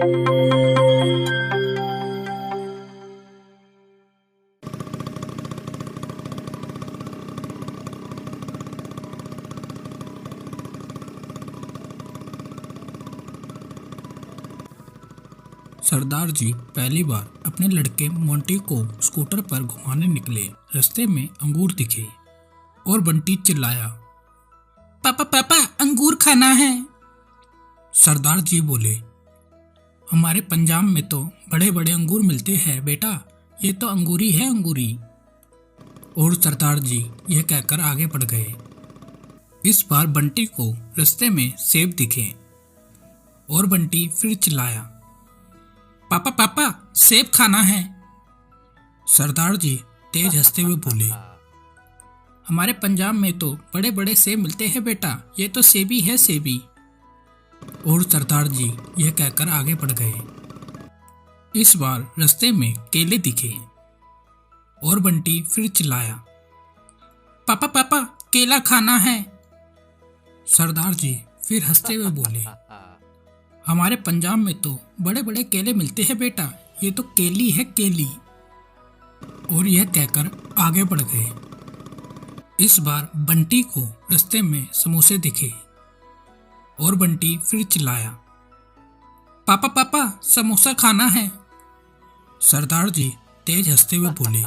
सरदार जी पहली बार अपने लड़के मोंटी को स्कूटर पर घुमाने निकले। रास्ते में अंगूर दिखे और बंटी चिल्लाया, पापा पापा अंगूर खाना है। सरदार जी बोले, हमारे पंजाब में तो बड़े बड़े अंगूर मिलते हैं बेटा, ये तो अंगूरी है अंगूरी। और सरदार जी यह कहकर आगे बढ़ गए। इस बार बंटी को रास्ते में सेब दिखे और बंटी फिर चिल्लाया, पापा पापा सेब खाना है। सरदार जी तेज हंसते हुए बोले, हमारे पंजाब में तो बड़े बड़े सेब मिलते हैं बेटा, ये तो सेबी है सेबी। और सरदार जी यह कहकर आगे बढ़ गए। इस बार रास्ते में केले दिखे और बंटी फिर चिल्लाया, पापा पापा केला खाना है। सरदार जी फिर हंसते हुए बोले, हमारे पंजाब में तो बड़े बड़े केले मिलते हैं बेटा, ये तो केली है केली। और यह कहकर आगे बढ़ गए। इस बार बंटी को रास्ते में समोसे दिखे और बंटी फिर चिल्लाया, पापा पापा समोसा खाना है। सरदार जी तेज हंसते हुए बोले,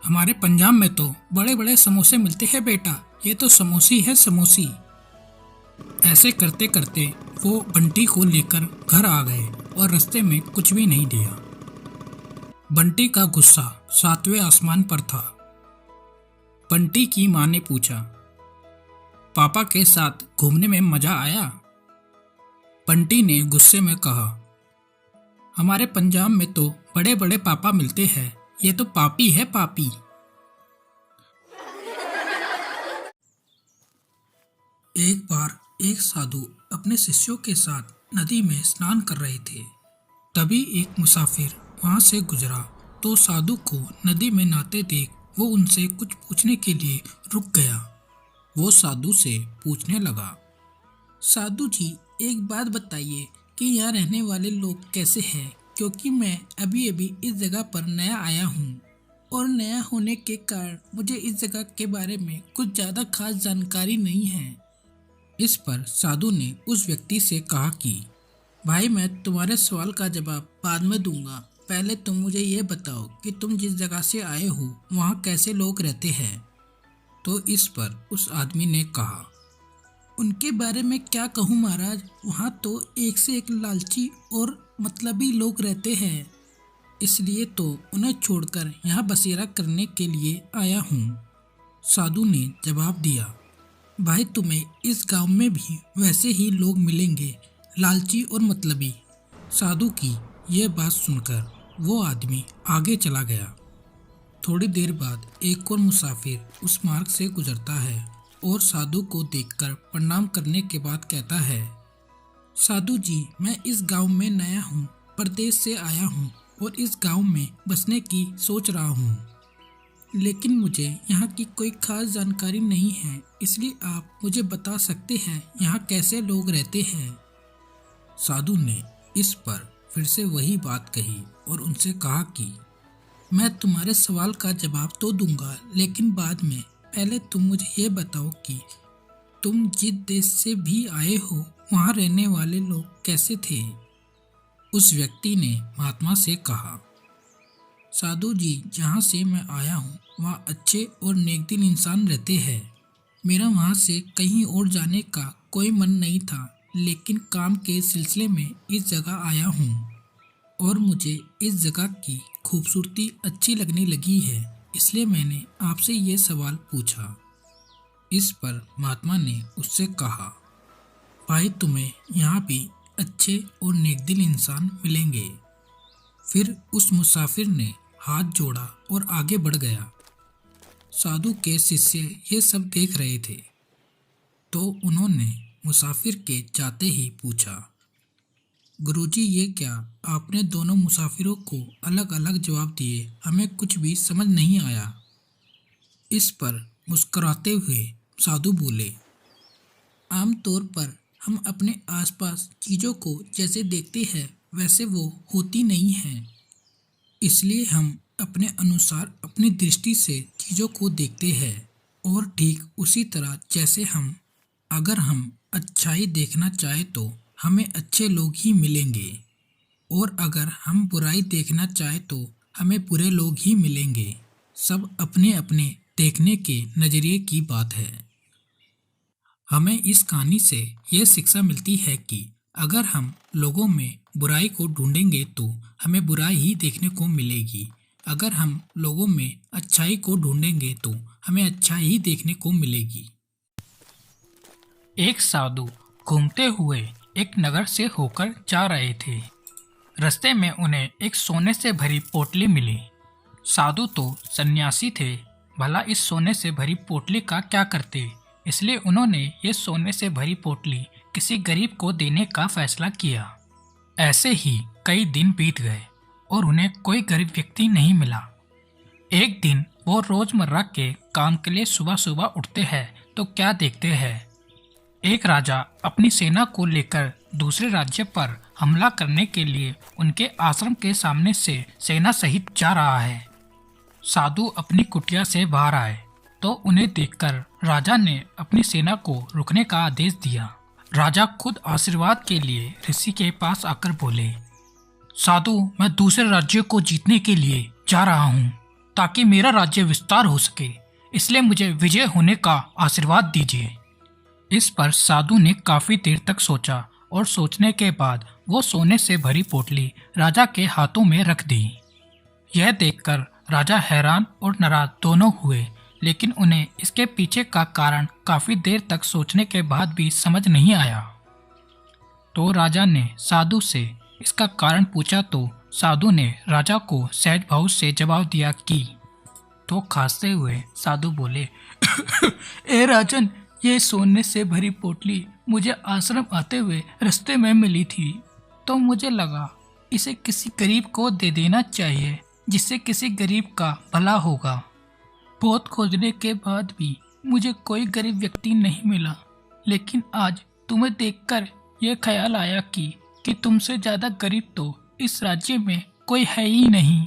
हमारे पंजाब में तो बड़े बड़े समोसे मिलते हैं बेटा, ये तो समोसी है समोसी। ऐसे करते करते वो बंटी को लेकर घर आ गए और रास्ते में कुछ भी नहीं लिया। बंटी का गुस्सा 7वें आसमान पर था। बंटी की माँ ने पूछा, पापा के साथ घूमने में मजा आया? बंटी ने गुस्से में कहा, हमारे पंजाब में तो बड़े बड़े पापा मिलते हैं, ये तो पापी है पापी। एक बार एक साधु अपने शिष्यों के साथ नदी में स्नान कर रहे थे। तभी एक मुसाफिर वहां से गुजरा तो साधु को नदी में नहाते देख वो उनसे कुछ पूछने के लिए रुक गया। वो साधु से पूछने लगा, साधु जी एक बात बताइए कि यहाँ रहने वाले लोग कैसे हैं, क्योंकि मैं अभी अभी इस जगह पर नया आया हूँ और नया होने के कारण मुझे इस जगह के बारे में कुछ ज़्यादा खास जानकारी नहीं है। इस पर साधु ने उस व्यक्ति से कहा कि भाई मैं तुम्हारे सवाल का जवाब बाद में दूंगा, पहले तुम मुझे ये बताओ कि तुम जिस जगह से आए हो वहाँ कैसे लोग रहते हैं। तो इस पर उस आदमी ने कहा, उनके बारे में क्या कहूँ महाराज, वहाँ तो एक से एक लालची और मतलबी लोग रहते हैं, इसलिए तो उन्हें छोड़कर यहाँ बसेरा करने के लिए आया हूँ। साधु ने जवाब दिया, भाई तुम्हें इस गांव में भी वैसे ही लोग मिलेंगे, लालची और मतलबी। साधु की यह बात सुनकर वो आदमी आगे चला गया। थोड़ी देर बाद एक और मुसाफिर उस मार्ग से गुजरता है और साधु को देखकर प्रणाम करने के बाद कहता है, साधु जी मैं इस गांव में नया हूँ, परदेश से आया हूँ और इस गांव में बसने की सोच रहा हूँ, लेकिन मुझे यहाँ की कोई खास जानकारी नहीं है, इसलिए आप मुझे बता सकते हैं यहाँ कैसे लोग रहते हैं। साधु ने इस पर फिर से वही बात कही और उनसे कहा कि मैं तुम्हारे सवाल का जवाब तो दूंगा, लेकिन बाद में, पहले तुम मुझे ये बताओ कि तुम जिस देश से भी आए हो वहाँ रहने वाले लोग कैसे थे। उस व्यक्ति ने महात्मा से कहा, साधु जी जहाँ से मैं आया हूँ वहाँ अच्छे और नेकदिल इंसान रहते हैं। मेरा वहाँ से कहीं और जाने का कोई मन नहीं था, लेकिन काम के सिलसिले में इस जगह आया हूँ और मुझे इस जगह की खूबसूरती अच्छी लगने लगी है, इसलिए मैंने आपसे ये सवाल पूछा। इस पर महात्मा ने उससे कहा, भाई तुम्हें यहाँ भी अच्छे और नेकदिल इंसान मिलेंगे। फिर उस मुसाफिर ने हाथ जोड़ा और आगे बढ़ गया। साधु के शिष्य ये सब देख रहे थे तो उन्होंने मुसाफिर के जाते ही पूछा, गुरुजी ये क्या, आपने दोनों मुसाफिरों को अलग अलग जवाब दिए, हमें कुछ भी समझ नहीं आया। इस पर मुस्कुराते हुए साधु बोले, आमतौर पर हम अपने आसपास चीज़ों को जैसे देखते हैं वैसे वो होती नहीं हैं। इसलिए हम अपने अनुसार अपनी दृष्टि से चीज़ों को देखते हैं। और ठीक उसी तरह जैसे अगर हम अच्छाई देखना चाहें तो हमें अच्छे लोग ही मिलेंगे, और अगर हम बुराई देखना चाहें तो हमें बुरे लोग ही मिलेंगे। सब अपने अपने देखने के नज़रिए की बात है। हमें इस कहानी से यह शिक्षा मिलती है कि अगर हम लोगों में बुराई को ढूंढेंगे तो हमें बुराई ही देखने को मिलेगी। अगर हम लोगों में अच्छाई को ढूंढेंगे तो हमें अच्छाई ही देखने को मिलेगी। एक साधु घूमते हुए एक नगर से होकर जा रहे थे। रास्ते में उन्हें एक सोने से भरी पोटली मिली। साधु तो सन्यासी थे, भला इस सोने से भरी पोटली का क्या करते, इसलिए उन्होंने ये सोने से भरी पोटली किसी गरीब को देने का फैसला किया। ऐसे ही कई दिन बीत गए और उन्हें कोई गरीब व्यक्ति नहीं मिला। एक दिन वो रोजमर्रा के काम के लिए सुबह सुबह उठते हैं तो क्या देखते हैं, एक राजा अपनी सेना को लेकर दूसरे राज्य पर हमला करने के लिए उनके आश्रम के सामने से सेना सहित जा रहा है। साधु अपनी कुटिया से बाहर आए तो उन्हें देखकर राजा ने अपनी सेना को रुकने का आदेश दिया। राजा खुद आशीर्वाद के लिए ऋषि के पास आकर बोले, साधु, मैं दूसरे राज्य को जीतने के लिए जा रहा हूँ ताकि मेरा राज्य विस्तार हो सके, इसलिए मुझे विजय होने का आशीर्वाद दीजिए। इस पर साधु ने काफी देर तक सोचा और सोचने के बाद वो सोने से भरी पोटली राजा के हाथों में रख दी। यह देखकर राजा हैरान और नाराज दोनों हुए, लेकिन उन्हें इसके पीछे का कारण काफी देर तक सोचने के बाद भी समझ नहीं आया। तो राजा ने साधु से इसका कारण पूछा तो साधु ने राजा को सहज भाव से जवाब दिया कि तो खांसते हुए साधु बोले, ए राजन, ये सोने से भरी पोटली मुझे आश्रम आते हुए रास्ते में मिली थी, तो मुझे लगा इसे किसी गरीब को दे देना चाहिए जिससे किसी गरीब का भला होगा। बहुत खोजने के बाद भी मुझे कोई गरीब व्यक्ति नहीं मिला, लेकिन आज तुम्हें देखकर यह ख्याल आया कि तुमसे ज़्यादा गरीब तो इस राज्य में कोई है ही नहीं,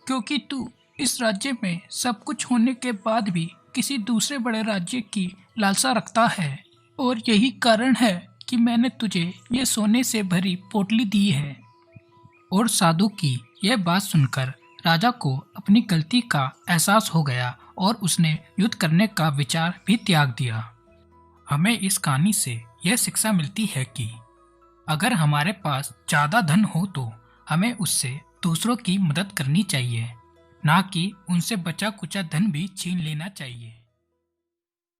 क्योंकि तू इस राज्य में सब कुछ होने के बाद भी किसी दूसरे बड़े राज्य की लालसा रखता है, और यही कारण है कि मैंने तुझे ये सोने से भरी पोटली दी है। और साधु की यह बात सुनकर राजा को अपनी गलती का एहसास हो गया और उसने युद्ध करने का विचार भी त्याग दिया। हमें इस कहानी से यह शिक्षा मिलती है कि अगर हमारे पास ज़्यादा धन हो तो हमें उससे दूसरों की मदद करनी चाहिए, ना कि उनसे बचा कुचा धन भी छीन लेना चाहिए।